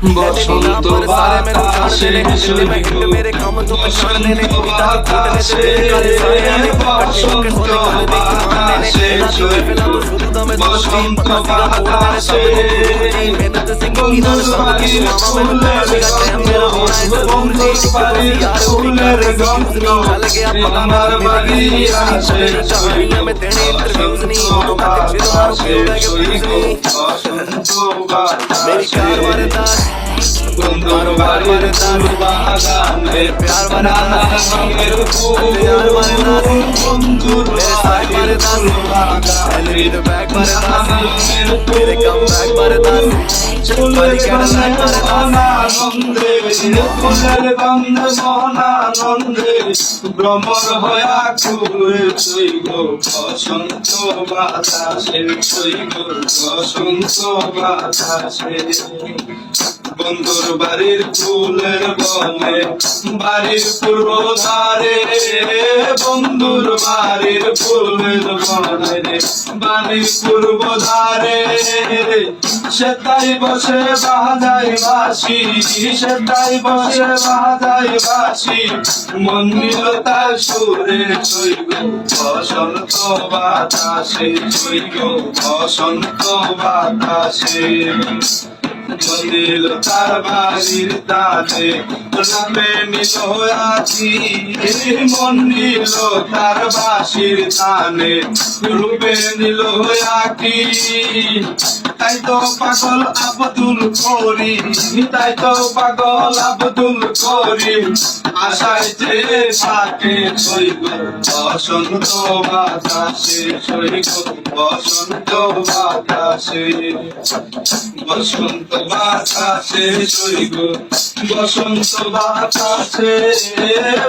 बसंत बातासे मेरे काम तो बसंत बातासे बसंत बातासे बसंत बातासे बंधुर बाड़ीर फुलेर गंध बंधुर बाड़ीर फुलेर गंध আমার বাড়ি আসে বসন্ত বাতাসে বন্ধুর বাড়ির ফুল বাগানে নানা রঙের ফুল বন্ধুর বাড়ির ফুল বাগানে নানা রঙের ফুল ফুলের আনন্দে ফুলের গন্ধ মহানন্দে ভ্রমর হয়া ঘুরে শৈব বসন্ত বাতাসে শৈব বসন্ত বাতাসে বন্ধুর বাড়ির ফুলের বনে বাড়ির পূর্ব ধারে বন্ধুর বাড়ির ফুলের বনে বাড়ির পূর্ব ধারে সেটাই বসে বাজাই বাঁশি সেটাই বসে বাজাই বাঁশি মন নিল তার সুরে শৈব বসন্ত বাতাসে শৈব বসন্ত বাতাসে মন্দির তার বাড়ির তাতে রামে নিল আছি মন নিল তার বাসির তানে রূপে নিল আকি তাই তো পাগল আব্দুল করিম তাই তো পাগল আব্দুল করিম আশায় যে থাকে শৈব বসন্ত বাতাসে শৈব বসন্ত বাতাসে বসন্ত বাতাসে শৈব বসন্ত বাতাসে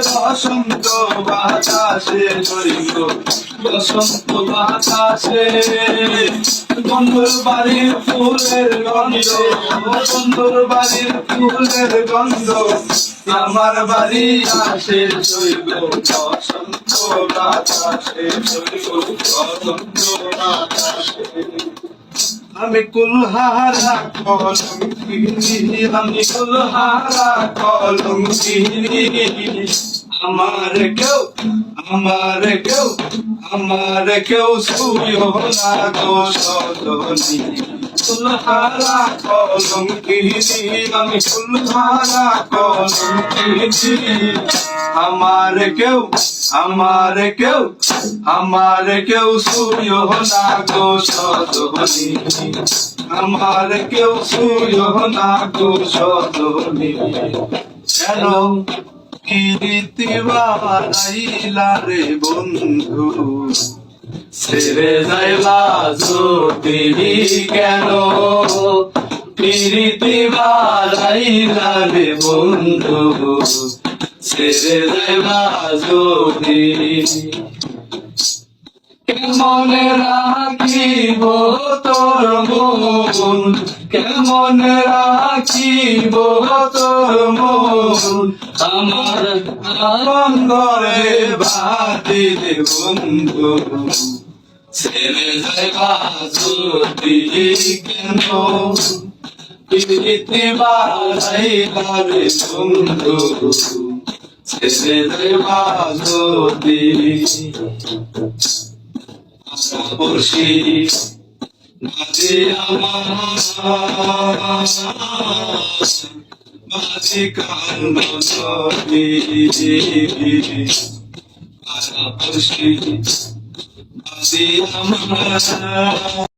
বসন্ত বাতাসে শৈব বসন্ত বাতাসে বন্ধুর বাড়ির ফুলের গন্ধ বন্ধুর বাড়ির ফুলের গন্ধ আমার বাড়ি আসে শৈব বসন্ত বাতাসে শৈব বসন্ত বাতাসে আমি কুলহারা কলঙ্কিনী আমি কুলহারা কলঙ্কিনী আমার কেউ সুয়ো না গো সজনী কুলহারা কলঙ্কিনী আমি কুলহারা কলঙ্কিনী আমার কেউ সুয়ো না গো সজনী আমার কেউ সুয়ো না গো সজনী কেন প্রীতি বাড়াইলা রে বন্ধু ছেড়ে যাইবা যদি কেন প্রীতি বাড়াইলা রে বন্ধু ছেড়ে যাইবা যদি কেমনে রাখিব তোর মন কেমনে রাখিব তোর মন আমার অন্তরে বাঁধি দে বন্ধু ছেড়ে যাইবা যদি কেন প্রীতি বাড়াইলা রে বন্ধু ছেড়ে যাইবা যদি বসি মাঝে আমার মাঝে কান্দ নদী বসি মাঝে আমার